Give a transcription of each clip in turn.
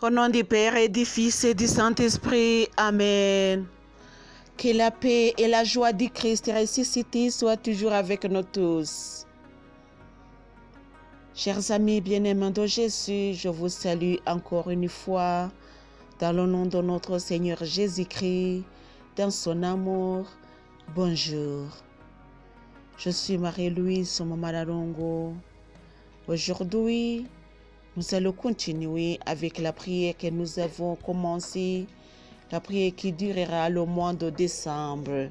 Au nom du Père et du Fils et du Saint-Esprit. Amen. Que la paix et la joie du Christ ressuscité soient toujours avec nous tous. Chers amis bien-aimés de Jésus, je vous salue encore une fois dans le nom de notre Seigneur Jésus-Christ, dans son amour. Bonjour. Je suis Marie-Louise Mamalalongo. Aujourd'hui, nous allons continuer avec la prière que nous avons commencée, la prière qui durera le mois de décembre.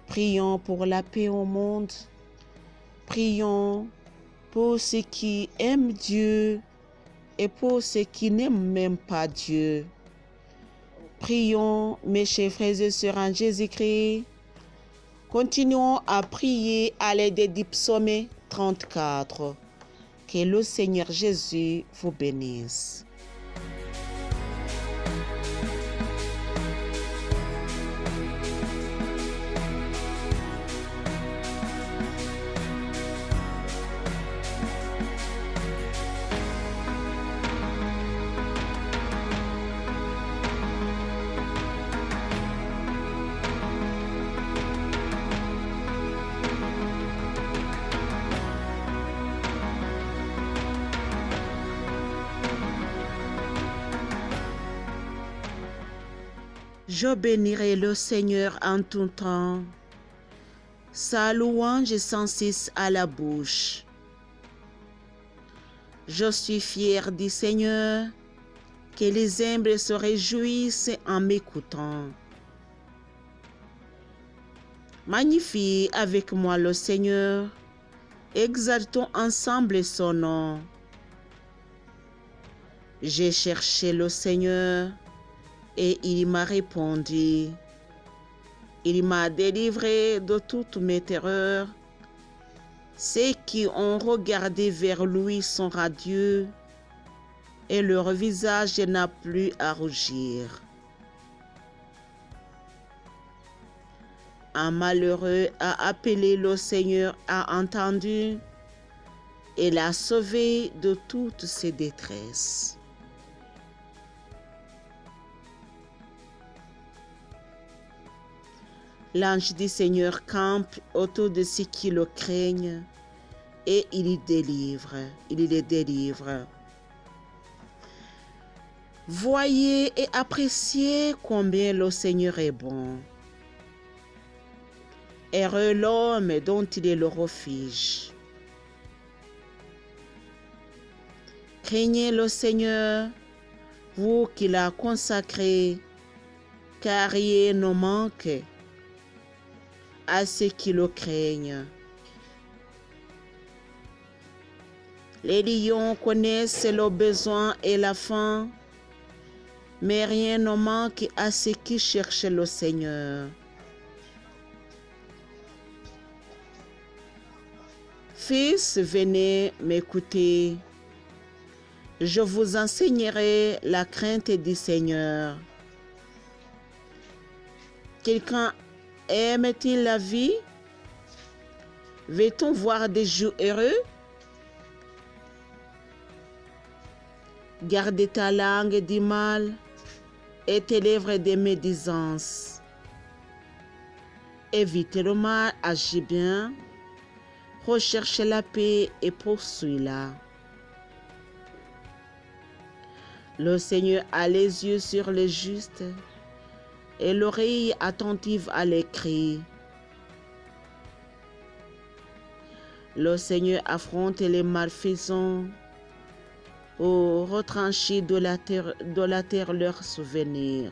Prions pour la paix au monde. Prions pour ceux qui aiment Dieu et pour ceux qui n'aiment même pas Dieu. Prions, mes chers frères et sœurs en Jésus-Christ. Continuons à prier à l'aide du psaume 34. Que le Seigneur Jésus vous bénisse. Je bénirai le Seigneur en tout temps. Sa louange sans cesse à la bouche. Je suis fier du Seigneur, que les humbles se réjouissent en m'écoutant. Magnifie avec moi le Seigneur, exaltons ensemble son nom. J'ai cherché le Seigneur, et il m'a répondu. Il m'a délivré de toutes mes terreurs. Ceux qui ont regardé vers lui sont radieux, et leur visage n'a plus à rougir. Un malheureux a appelé, le Seigneur a entendu, et l'a sauvé de toutes ses détresses. L'ange du Seigneur campe autour de ceux qui le craignent et il les délivre. Voyez et appréciez combien le Seigneur est bon. Heureux l'homme dont il est le refuge. Craignez le Seigneur, vous qui l'avez consacré, car rien ne manque à ceux qui le craignent. Les lions connaissent le besoin et la faim, mais rien ne manque à ceux qui cherchent le Seigneur. Fils, venez m'écouter. Je vous enseignerai la crainte du Seigneur. Quelqu'un aime-t-il la vie? Veut-on voir des jours heureux? Garde ta langue du mal et tes lèvres des médisances. Évite le mal, agis bien, recherche la paix et poursuis-la. Le Seigneur a les yeux sur les justes et l'oreille attentive à leurs cris. Le Seigneur affronte les malfaisants pour retrancher de la terre leurs souvenirs.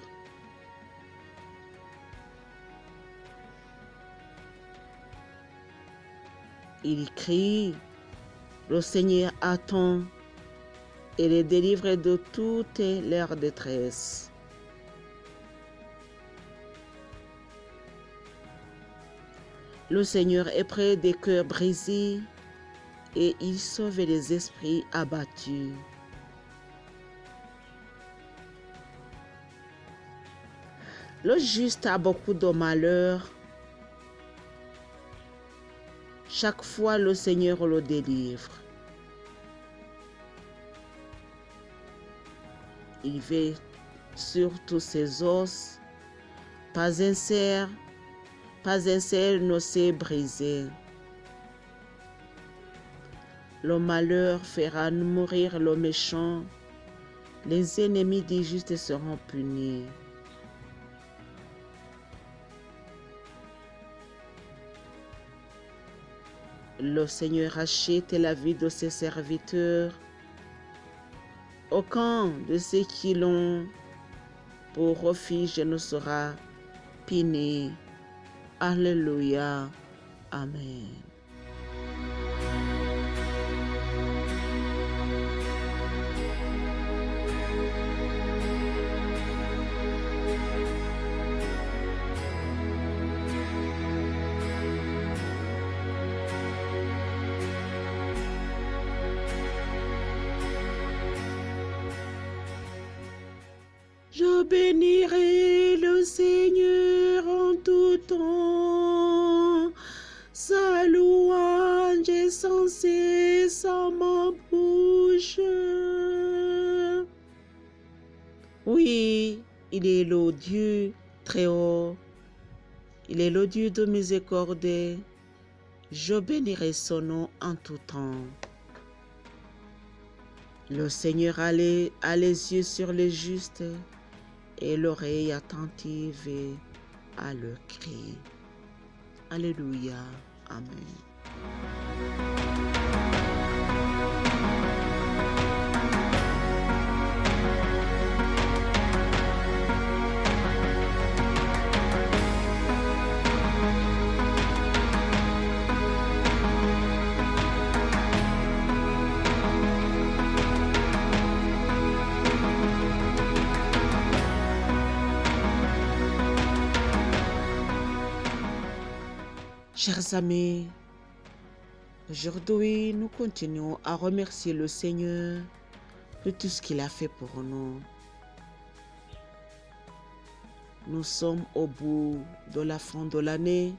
Il crie, le Seigneur attend et les délivre de toute leur détresse. Le Seigneur est près des cœurs brisés et il sauve les esprits abattus. Le juste a beaucoup de malheur. Chaque fois, le Seigneur le délivre. il veille sur tous ses os. Pas un cerf ne s'est brisé. Le malheur fera mourir le méchant. Les ennemis des justes seront punis. Le Seigneur rachète la vie de ses serviteurs. Aucun de ceux qui l'ont pour refuge ne sera puni. Alléluia. Amen. Je bénirai le Seigneur en tout temps. Sa louange est sans cesse à ma bouche. Oui, il est le Dieu très haut. Il est le Dieu de miséricorde. Je bénirai son nom en tout temps. Le Seigneur a les yeux sur les justes et l'oreille attentive à leur cri. Alléluia. Amen. Chers amis, aujourd'hui nous continuons à remercier le Seigneur de tout ce qu'il a fait pour nous. Nous sommes au bout de la fin de l'année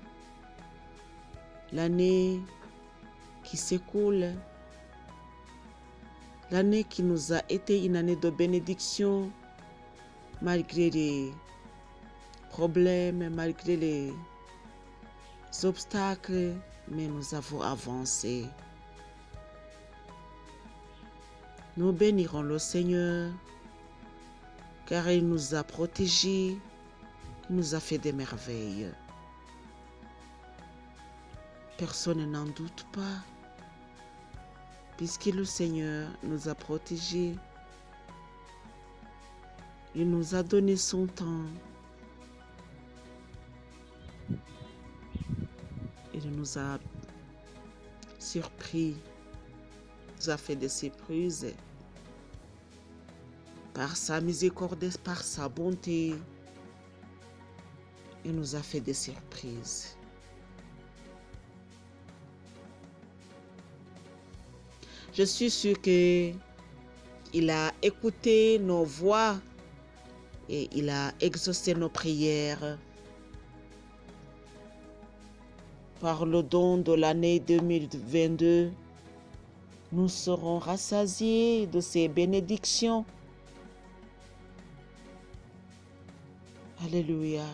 qui s'écoule, l'année qui nous a été une année de bénédiction, malgré les problèmes, malgré les obstacles, mais nous avons avancé. Nous bénirons le Seigneur, car il nous a protégés, il nous a fait des merveilles. Personne n'en doute pas, puisque le Seigneur nous a protégés. Il nous a donné son temps. Il nous a surpris, nous a fait des surprises. Par sa miséricorde, par sa bonté, il nous a fait des surprises. Je suis sûre qu'il a écouté nos voix et il a exaucé nos prières. Par le don de l'année 2022, nous serons rassasiés de ses bénédictions. Alléluia.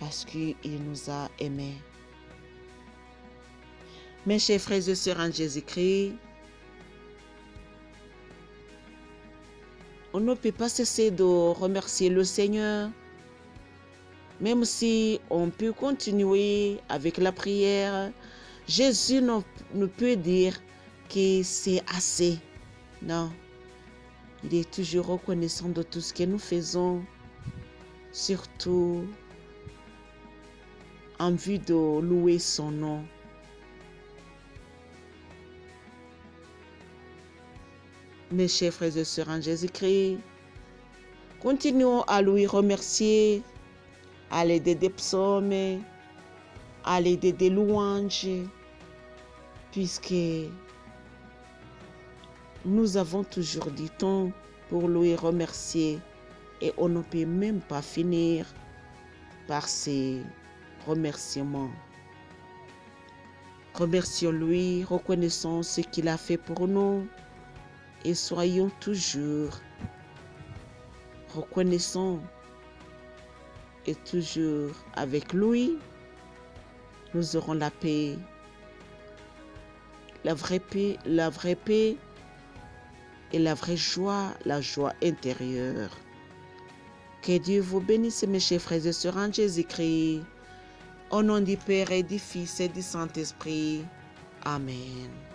Parce qu'il nous a aimés. Mes chers frères et sœurs en Jésus-Christ, on ne peut pas cesser de remercier le Seigneur. Même si on peut continuer avec la prière, Jésus ne peut dire que c'est assez. Non, il est toujours reconnaissant de tout ce que nous faisons, surtout en vue de louer son nom. Mes chers frères et sœurs en Jésus-Christ, continuons à lui remercier à l'aide des psaumes, à l'aide des louanges, puisque nous avons toujours du temps pour lui remercier et on ne peut même pas finir par ces remerciements. Remercions-lui, reconnaissons ce qu'il a fait pour nous et soyons toujours reconnaissants et toujours avec lui, nous aurons la paix, la vraie paix et la vraie joie, la joie intérieure. Que Dieu vous bénisse, mes chers frères et sœurs en Jésus-Christ. Au nom du Père et du Fils et du Saint-Esprit. Amen.